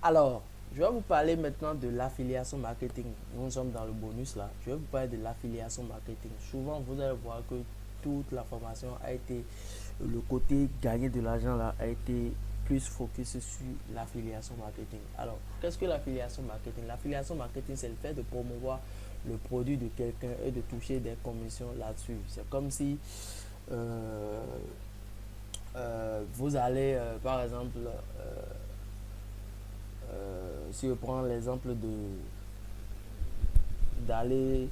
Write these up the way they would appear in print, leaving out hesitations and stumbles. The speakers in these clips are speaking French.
Alors, je vais vous parler maintenant de l'affiliation marketing. Nous sommes dans le bonus là. Je vais vous parler de l'affiliation marketing. Souvent, vous allez voir que toute la formation a été, le côté gagner de l'argent là, a été plus focus sur l'affiliation marketing. Alors, qu'est-ce que l'affiliation marketing? L'affiliation marketing, c'est le fait de promouvoir le produit de quelqu'un et de toucher des commissions là-dessus. C'est comme si euh, vous allez, par exemple, si je prends l'exemple de d'aller,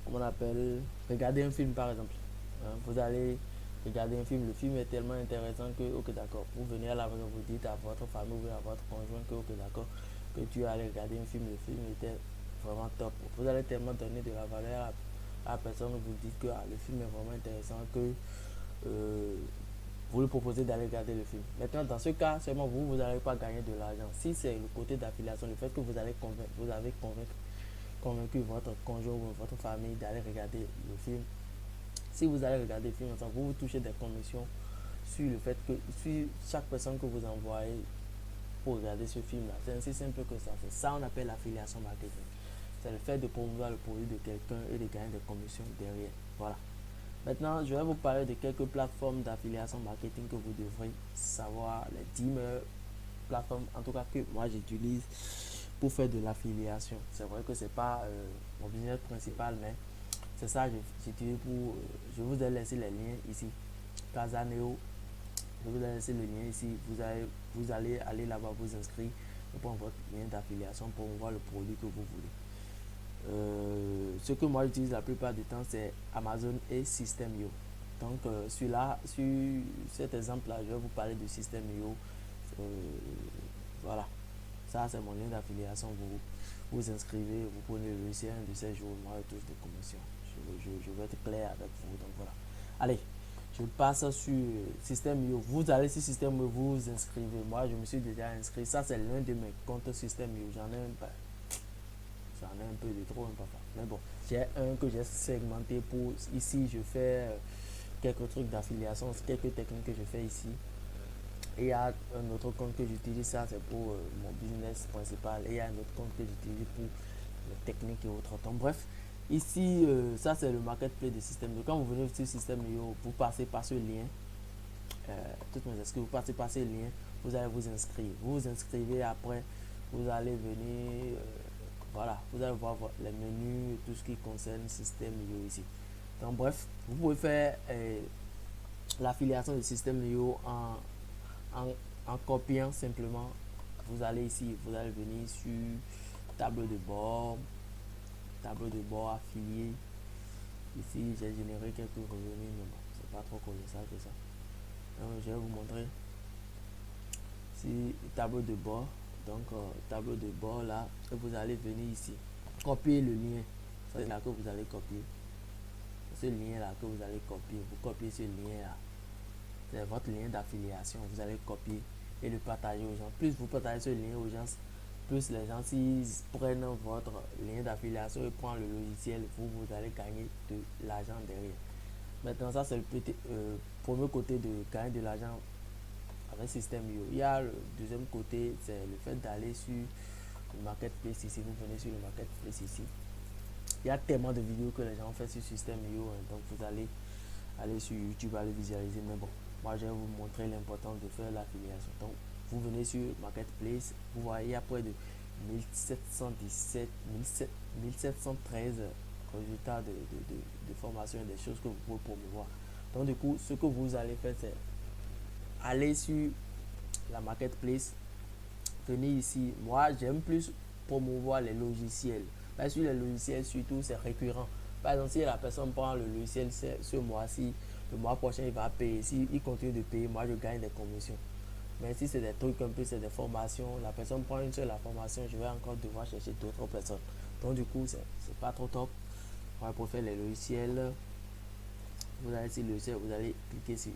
comment on appelle, regarder un film par exemple. Hein, vous allez regarder un film, le film est tellement intéressant que, ok d'accord, vous venez à la maison, vous dites à votre famille ou à votre conjoint que, ok d'accord, que tu allais regarder un film, le film était vraiment top. Vous allez tellement donner de la valeur à la personne, vous dites que ah, le film est vraiment intéressant que euh, vous lui proposez d'aller regarder le film. Maintenant, dans ce cas, seulement vous, vous n'allez pas gagner de l'argent. Si c'est le côté d'affiliation, le fait que vous allez convaincre, vous avez convaincu votre conjoint ou votre famille d'aller regarder le film. Si vous allez regarder le film ensemble, vous touchez des commissions sur le fait que sur chaque personne que vous envoyez pour regarder ce film-là. C'est ainsi simple que ça. C'est ça qu'on appelle l'affiliation marketing. C'est le fait de promouvoir le produit de quelqu'un et de gagner des commissions derrière. Voilà. Maintenant, je vais vous parler de quelques plateformes d'affiliation marketing que vous devrez savoir, les 10 meilleures plateformes, en tout cas que moi j'utilise pour faire de l'affiliation. C'est vrai que c'est pas mon business principal, mais c'est ça que j'utilise pour. Je vous ai laissé les liens ici. Casaneo, je vous ai laissé le lien ici. Vous allez aller là-bas vous inscrire pour prendre votre lien d'affiliation pour voir le produit que vous voulez. Ce que moi j'utilise la plupart du temps, c'est Amazon et System.io. Donc, sur cet exemple-là, je vais vous parler de System.io. Euh, voilà, ça c'est mon lien d'affiliation. Vous vous inscrivez, vous prenez le logiciel de ces jours, moi je touche des commissions. Je vais être clair avec vous. Donc voilà. Allez, je passe sur System.io. Vous allez sur System.io, vous vous inscrivez. Moi je me suis déjà inscrit. Ça c'est l'un de mes comptes System.io. J'en ai un peu de trop, hein, papa. Mais bon, j'ai un que j'ai segmenté pour. Ici, je fais quelques trucs d'affiliation, quelques techniques que je fais ici. Et il y a un autre compte que j'utilise, ça c'est pour mon business principal. Et il y a un autre compte que j'utilise pour les techniques et autres. Donc, bref, ici, ça c'est le marketplace de système. Donc, quand vous venez sur System.io, vous passez par ce lien. Toutes mes excuses, vous passez par ce lien, vous allez vous inscrire. Vous vous inscrivez après, vous allez venir. Voilà, vous allez voir les menus, tout ce qui concerne System.io ici. Donc, bref, vous pouvez faire l'affiliation de System.io en, en copiant simplement. Vous allez ici, vous allez venir sur tableau de bord affilié. Ici, j'ai généré quelques revenus, mais bon, c'est pas trop colossal que ça. Donc, je vais vous montrer si tableau de bord. Donc, tableau de bord là, et vous allez venir ici, copier le lien. C'est là que vous allez copier. Ce lien là que vous allez copier. Vous copiez ce lien là. C'est votre lien d'affiliation. Vous allez copier et le partager aux gens. Plus vous partagez ce lien aux gens, plus les gens, s'ils prennent votre lien d'affiliation et prennent le logiciel, vous allez gagner de l'argent derrière. Maintenant, ça, c'est le premier côté de gagner de l'argent avec System.io. Il y a le deuxième côté, c'est le fait d'aller sur le marketplace ici. Vous venez sur le marketplace ici. Il y a tellement de vidéos que les gens ont fait sur System.io. Hein, donc, vous allez aller sur YouTube, aller visualiser. Mais bon, moi, je vais vous montrer l'importance de faire l'affiliation. Donc, vous venez sur Marketplace, vous voyez, il y a près de 1717, 1713 résultats de formation et des choses que vous pouvez promouvoir. Donc, du coup, ce que vous allez faire, c'est aller sur la Marketplace, venez ici. Moi, j'aime plus promouvoir les logiciels. Parce que sur les logiciels, surtout, c'est récurrent. Par exemple, si la personne prend le logiciel ce mois-ci, le mois prochain, il va payer. Si il continue de payer, moi, je gagne des commissions. Mais si c'est des trucs un peu, c'est des formations, la personne prend une seule la formation, je vais encore devoir chercher d'autres personnes. Donc, du coup, c'est pas trop top. Ouais, pour faire les logiciels, vous allez sur le logiciel, vous allez cliquer sur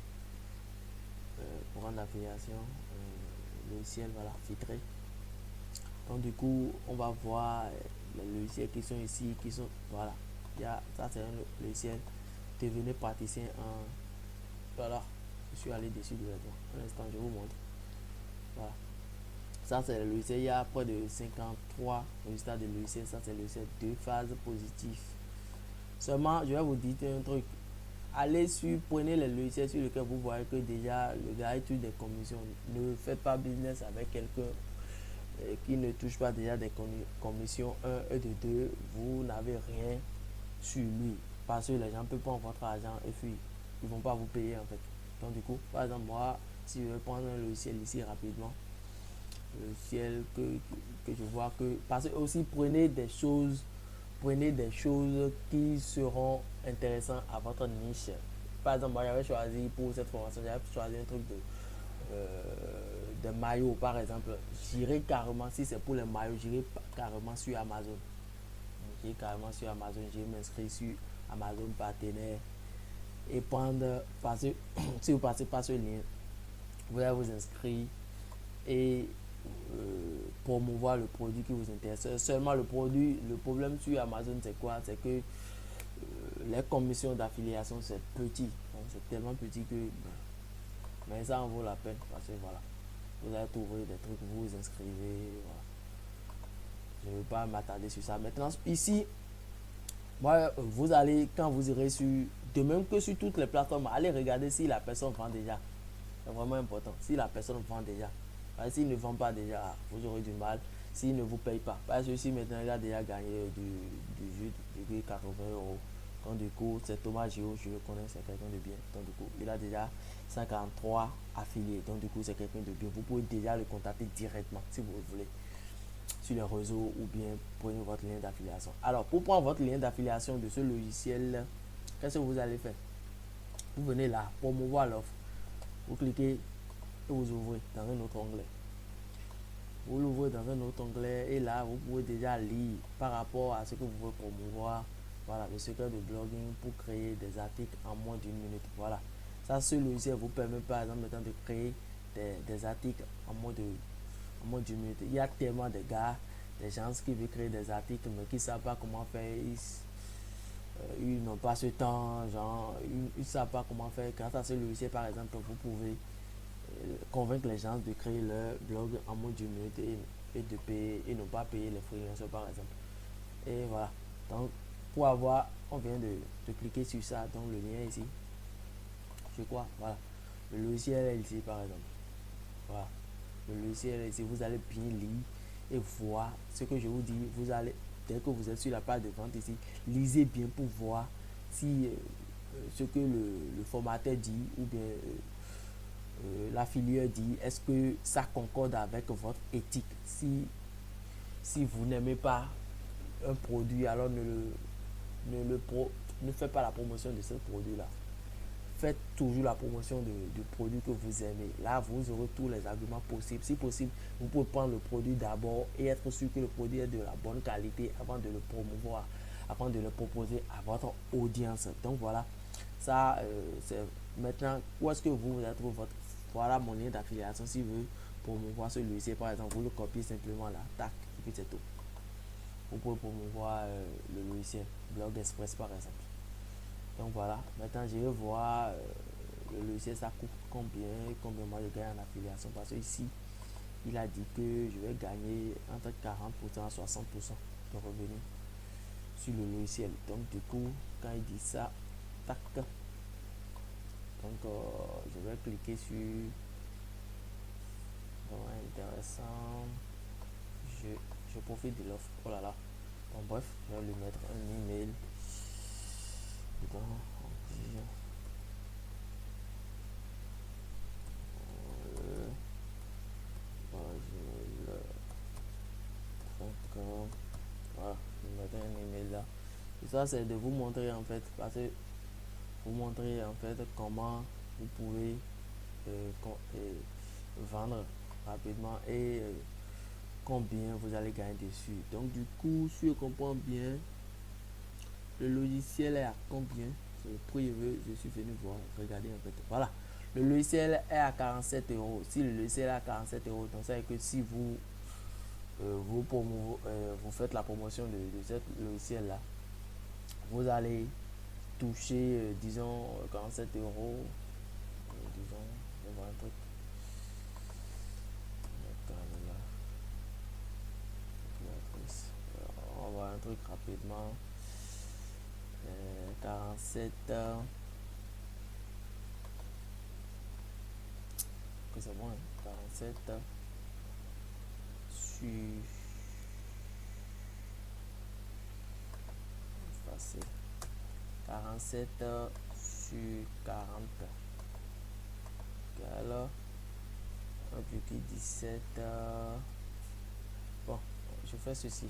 programme d'affiliation, logiciel, voilà, filtré. Donc, du coup, on va voir les logiciels qui sont ici, qui sont, voilà. Ça, c'est un logiciel. Devenez praticien en. Voilà, je suis allé dessus directement. Un instant, je vous montre. Voilà. Ça, c'est le logiciel. Il y a près de 53 résultats de logiciel. Ça, c'est le logiciel 2 phases positives. Seulement, je vais vous dire un truc. Allez sur, prenez les logiciels sur lesquels vous voyez que déjà le gars est des commissions. Ne faites pas business avec quelqu'un qui ne touche pas déjà des commissions 1 et de 2. Vous n'avez rien sur lui. Parce que les gens peuvent prendre votre argent et puis ils ne vont pas vous payer en fait. Donc du coup, par exemple, moi, si je vais prendre un logiciel ici rapidement, logiciel que je vois que... Parce que aussi, prenez des choses qui seront intéressantes à votre niche. Par exemple, moi j'avais choisi pour cette formation, j'avais choisi un truc de maillots par exemple. J'irai carrément, si c'est pour les maillots, j'irai carrément sur Amazon. J'irai carrément sur Amazon, j'irai m'inscrire sur Amazon partenaire et prendre, parce que si vous passez par ce lien, vous allez vous inscrire et promouvoir le produit qui vous intéresse. Seulement le produit, le problème sur Amazon c'est quoi? C'est que les commissions d'affiliation c'est petit, c'est tellement petit que mais ça en vaut la peine parce que voilà, vous allez trouver des trucs, vous vous inscrivez, voilà. Je ne vais pas m'attarder sur ça. Maintenant ici, moi, vous allez, quand vous irez sur, de même que sur toutes les plateformes, allez regarder si la personne vend déjà. C'est vraiment important. Si la personne vend déjà. S'il ne vend pas déjà, vous aurez du mal. S'il ne vous paye pas. Parce que si maintenant il a déjà gagné du jus de 80 euros. Donc du coup, c'est Thomas Gio, je le connais, c'est quelqu'un de bien. Donc du coup, il a déjà 53 affiliés. Donc du coup, c'est quelqu'un de bien. Vous pouvez déjà le contacter directement si vous voulez sur les réseaux ou bien prenez votre lien d'affiliation. Alors, pour prendre votre lien d'affiliation de ce logiciel, qu'est-ce que vous allez faire? Vous venez là, promouvoir l'offre. Vous cliquez et vous ouvrez dans un autre onglet. Vous l'ouvrez dans un autre onglet et là, vous pouvez déjà lire par rapport à ce que vous pouvez promouvoir. Voilà, le secret de blogging pour créer des articles en moins d'une minute. Voilà. Ça, ce logiciel vous permet par exemple maintenant de créer des articles en moins d'une minute. Il y a tellement de gars, des gens qui veulent créer des articles mais qui ne savent pas comment faire. Ils n'ont pas ce temps, genre, ils ne savent pas comment faire. Grâce à ce logiciel, par exemple, vous pouvez convaincre les gens de créer leur blog en moins d'une minute et de payer et ne pas payer les freelancers par exemple. Et voilà. Donc pour avoir, on vient de cliquer sur ça, donc le lien ici. C'est quoi? Voilà. Le logiciel est ici par exemple. Voilà. Le logiciel est ici. Vous allez bien lire et voir ce que je vous dis. Vous allez, dès que vous êtes sur la page de vente ici, lisez bien pour voir si ce que le formateur dit ou bien l'affilié dit, est-ce que ça concorde avec votre éthique? Si vous n'aimez pas un produit, alors ne faites pas la promotion de ce produit-là. Faites toujours la promotion du produit que vous aimez. Là, vous aurez tous les arguments possibles. Si possible, vous pouvez prendre le produit d'abord et être sûr que le produit est de la bonne qualité avant de le promouvoir, avant de le proposer à votre audience. Donc voilà, ça, c'est maintenant, où est-ce que vous allez trouver votre... Voilà mon lien d'affiliation. Si vous voulez promouvoir ce logiciel, par exemple, vous le copiez simplement là, tac, et puis c'est tout. Vous pouvez promouvoir le logiciel Blog Express par exemple. Donc voilà, maintenant je vais voir le logiciel ça coûte combien moi je gagne en affiliation. Parce que ici, il a dit que je vais gagner entre 40% à 60% de revenus sur le logiciel. Donc du coup, quand il dit ça, tac. Donc je vais cliquer sur vraiment intéressant. Je profite de l'offre. Oh là là. Bon bref, je vais lui mettre un email. Dedans, on dit voilà, je vais mettre un email là. Et ça c'est de vous montrer en fait, parce que vous montrer en fait comment vous pouvez vendre rapidement et combien vous allez gagner dessus. Donc du coup, si je comprends bien, le logiciel est à combien? C'est le prix, je suis venu voir, regardez en fait. Voilà, le logiciel est à 47 euros. Si le logiciel est à 47 euros, donc ça veut dire que si vous faites la promotion de ce logiciel là, vous allez toucher, disons, 47 euros. Disons, je vais voir un truc. truc rapidement. 47. Que c'est bon, hein? 47 sur. Facile. 47 sur 40. Alors, 1,17. Bon, je fais ceci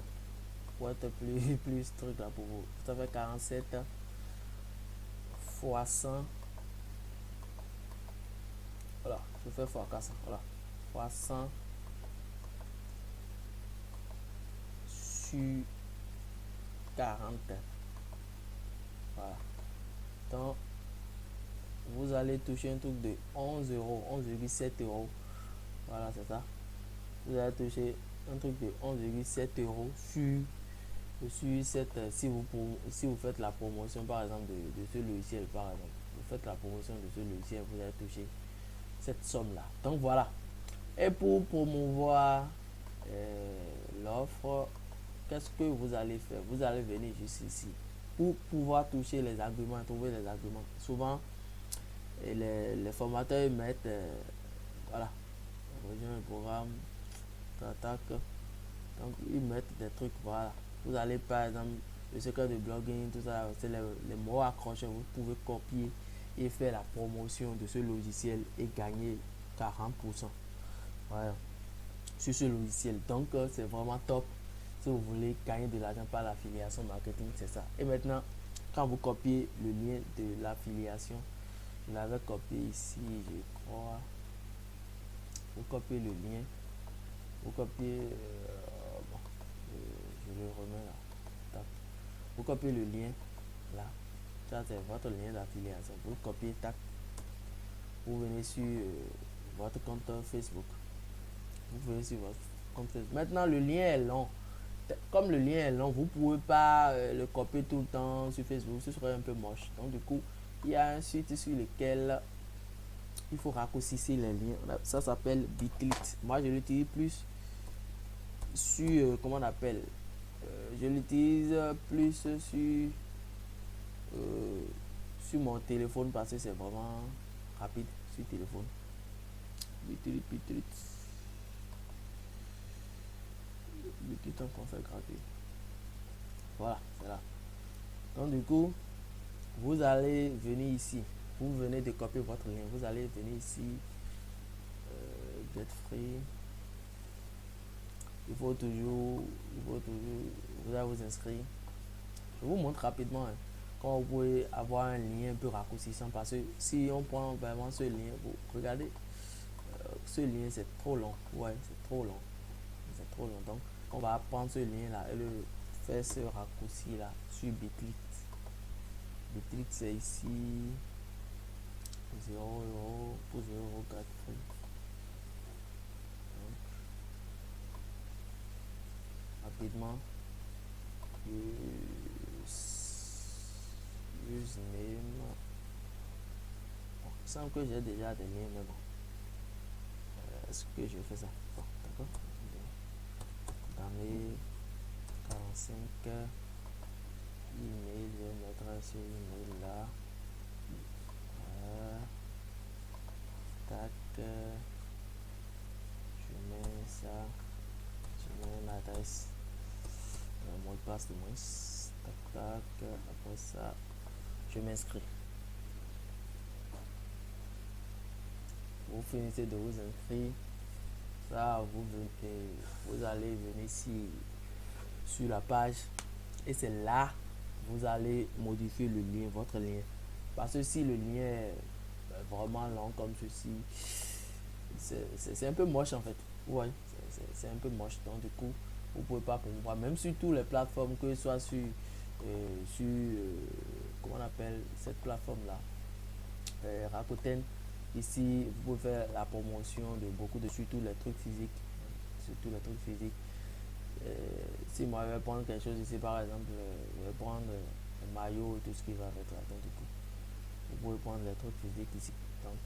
pour être plus truc là pour vous. Ça fait 47 fois 100. Voilà, je fais fois 400. Voilà, fois 100 sur 40. Voilà. Donc, vous allez toucher un truc de 11 euros, 11,7 euros. Voilà, c'est ça. Vous allez toucher un truc de 11,7 euros sur cette. Si vous faites la promotion, par exemple, de ce logiciel, par exemple, vous faites la promotion de ce logiciel, vous allez toucher cette somme-là. Donc, voilà. Et pour promouvoir l'offre, qu'est-ce que vous allez faire? Vous allez venir juste ici pour pouvoir toucher les arguments, trouver les arguments. Souvent, les formateurs mettent, voilà, rejoindre le programme, attaque. Donc, ils mettent des trucs, voilà. Vous allez, par exemple, le secret de blogging, tout ça, c'est les mots accrochés. Vous pouvez copier et faire la promotion de ce logiciel et gagner 40%. Voilà, sur ce logiciel. Donc, c'est vraiment top. Si vous voulez gagner de l'argent par l'affiliation marketing, c'est ça. Et maintenant, quand vous copiez le lien de l'affiliation, je l'avais copié ici, je crois. Vous copiez le lien. Vous copiez. Bon, je le remets là. Tac. Vous copiez le lien là. Ça, c'est votre lien d'affiliation. Vous le copiez, tac. Vous venez sur votre compte Facebook. Vous venez sur votre compte Facebook. Maintenant, le lien est long. Comme le lien est long, vous ne pouvez pas le copier tout le temps sur Facebook, ce serait un peu moche. Donc du coup, il y a un site sur lequel il faut raccourcir les liens. Ça s'appelle Bitly. Moi, je l'utilise plus sur, comment on appelle, je l'utilise plus sur mon téléphone parce que c'est vraiment rapide sur téléphone. Bitly. Bitly en conseil gratuit. Voilà, c'est là. Donc du coup, vous allez venir ici. Vous venez de copier votre lien. Vous allez venir ici. Get free. Il faut toujours, vous allez vous inscrire. Je vous montre rapidement comment vous pouvez avoir un lien un peu raccourcissant parce que si on prend vraiment ce lien, vous regardez, ce lien c'est trop long. Ouais, c'est trop long. C'est trop long. Donc, on va prendre ce lien là et le faire ce raccourci là sur Bitly. Bitly c'est ici 0 euros pour 0 euros gratuit. Rapidement, username. Bon, il semble que j'ai déjà des liens, mais bon. Est-ce que je fais ça? Bon, d'accord. Dans les 45 email, je vais mettre ce email là. Tac. Je mets ça. Je mets l'adresse. Mot de passe de moins. Tac, tac. Après ça, je m'inscris. Vous finissez de vous inscrire. Ça, vous allez venir ici sur la page. Et c'est là vous allez modifier le lien, votre lien. Parce que si le lien est vraiment long comme ceci, c'est un peu moche en fait. Ouais, c'est un peu moche. Donc du coup, vous pouvez pas promouvoir. Même sur toutes les plateformes, que ce soit sur comment on appelle cette plateforme là, Rakuten. Ici, vous pouvez faire la promotion de beaucoup de surtout les trucs physiques. Surtout les trucs physiques. Si moi je vais prendre quelque chose ici, par exemple, je vais prendre le maillot et tout ce qui va avec là. Donc du coup, vous pouvez prendre les trucs physiques ici. Donc,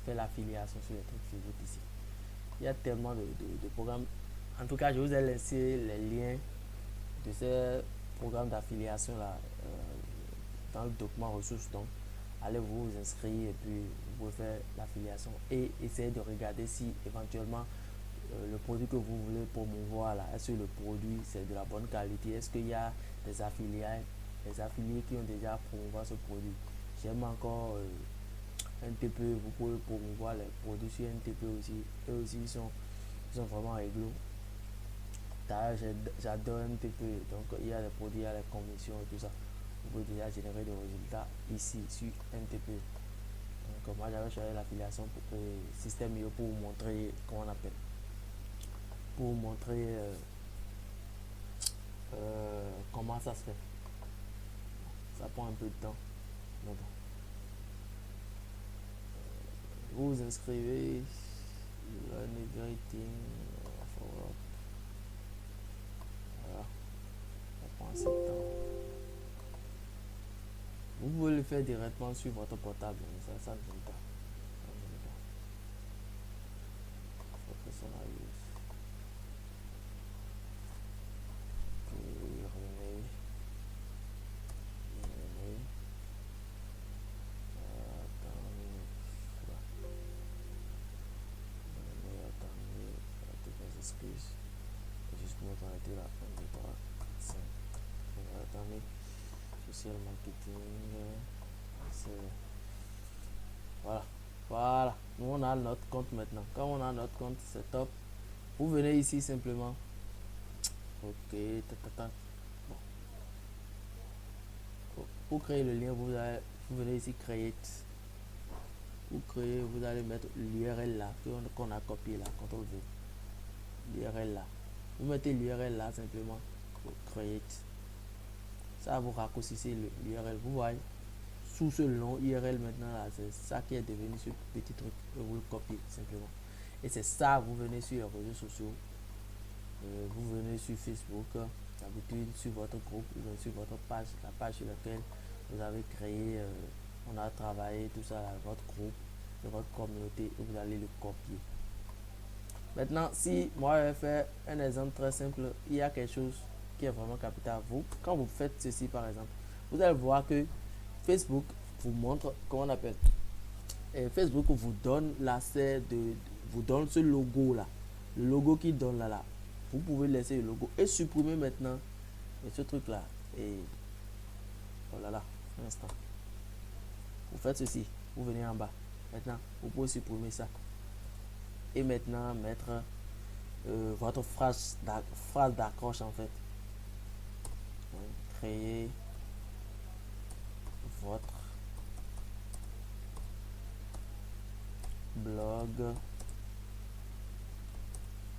faire l'affiliation sur les trucs physiques ici. Il y a tellement de programmes. En tout cas, je vous ai laissé les liens de ces programme d'affiliation là, dans le document ressources. Donc, allez vous inscrire et puis vous pouvez faire l'affiliation et essayez de regarder si éventuellement le produit que vous voulez promouvoir là, est-ce que le produit c'est de la bonne qualité, est-ce qu'il y a des affiliés qui ont déjà promouvoir ce produit. J'aime encore NTP, vous pouvez promouvoir les produits sur NTP aussi, eux aussi ils sont vraiment réglo. D'ailleurs j'adore NTP, donc il y a les produits, il y a les commissions et tout ça, vous pouvez déjà générer des résultats ici sur NTP. Donc moi j'avais choisi l'affiliation pour système pour vous montrer comment on appelle, pour vous montrer comment ça se fait. Ça prend un peu de temps, mais bon. Vous vous inscrivez, learn everything, voilà, ça prend assez de temps. Vous pouvez le faire directement sur votre portable, mais ça ne gêne pas. Personnalise. Juste pour m'arrêter là, 1, 2, 3, 5. Attendez, social marketing, voilà, voilà, nous on a notre compte maintenant. Quand on a notre compte, c'est top. Vous venez ici simplement, ok, bon. Pour créer le lien, vous venez ici create. Pour créer, vous allez mettre l'URL là qu'on a copié là, CTRL V, l'URL là. Vous mettez l'URL là simplement pour create. Ça vous raccourcissez l'URL. Vous voyez, sous ce long URL maintenant là, c'est ça qui est devenu ce petit truc. Vous le copiez simplement. Et c'est ça, vous venez sur les réseaux sociaux. Vous venez sur Facebook, d'habitude sur votre groupe, sur votre page, la page sur laquelle vous avez créé, on a travaillé tout ça là, votre groupe, de votre communauté, et vous allez le copier. Maintenant, si moi je vais faire un exemple très simple, il y a quelque chose qui est vraiment capital. Quand vous faites ceci par exemple, vous allez voir que Facebook vous montre, comment on appelle, et Facebook vous donne l'accès vous donne ce logo là, le logo qui donne là. Vous pouvez laisser le logo et supprimer maintenant ce truc là. Et oh là là, un instant. Vous faites ceci, vous venez en bas. Maintenant, vous pouvez supprimer ça. Et maintenant, mettre votre phrase d'accroche en fait. Créer votre blog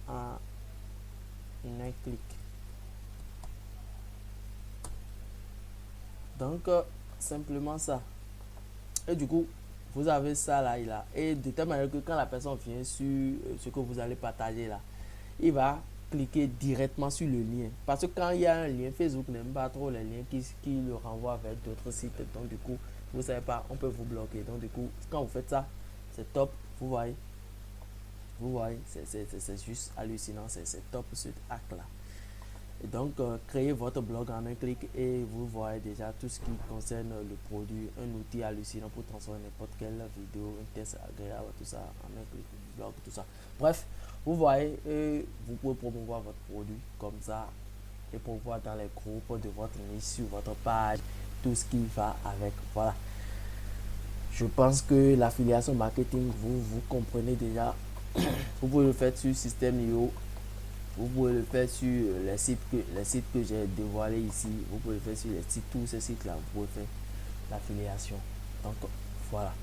en un clic. Donc, simplement ça. Et du coup, vous avez ça là, et de telle manière que quand la personne vient sur ce que vous allez partager là, il va cliquer directement sur le lien. Parce que quand il y a un lien, Facebook n'aime pas trop les liens qui le renvoient vers d'autres sites. Donc du coup, vous savez pas, on peut vous bloquer. Donc du coup, quand vous faites ça, c'est top. Vous voyez, c'est juste hallucinant. C'est top ce acte là. Et donc, créez votre blog en un clic et vous voyez déjà tout ce qui concerne le produit, un outil hallucinant pour transformer n'importe quelle vidéo, un test agréable, tout ça en un clic, blog, tout ça. Bref, vous voyez, vous pouvez promouvoir votre produit comme ça et promouvoir dans les groupes de votre niche, sur votre page, tout ce qui va avec. Voilà. Je pense que l'affiliation marketing, vous comprenez déjà. Vous pouvez le faire sur System.io. Vous pouvez le faire sur les sites que j'ai dévoilés ici. Vous pouvez le faire sur tous ces sites là. Vous pouvez faire l'affiliation. Donc voilà.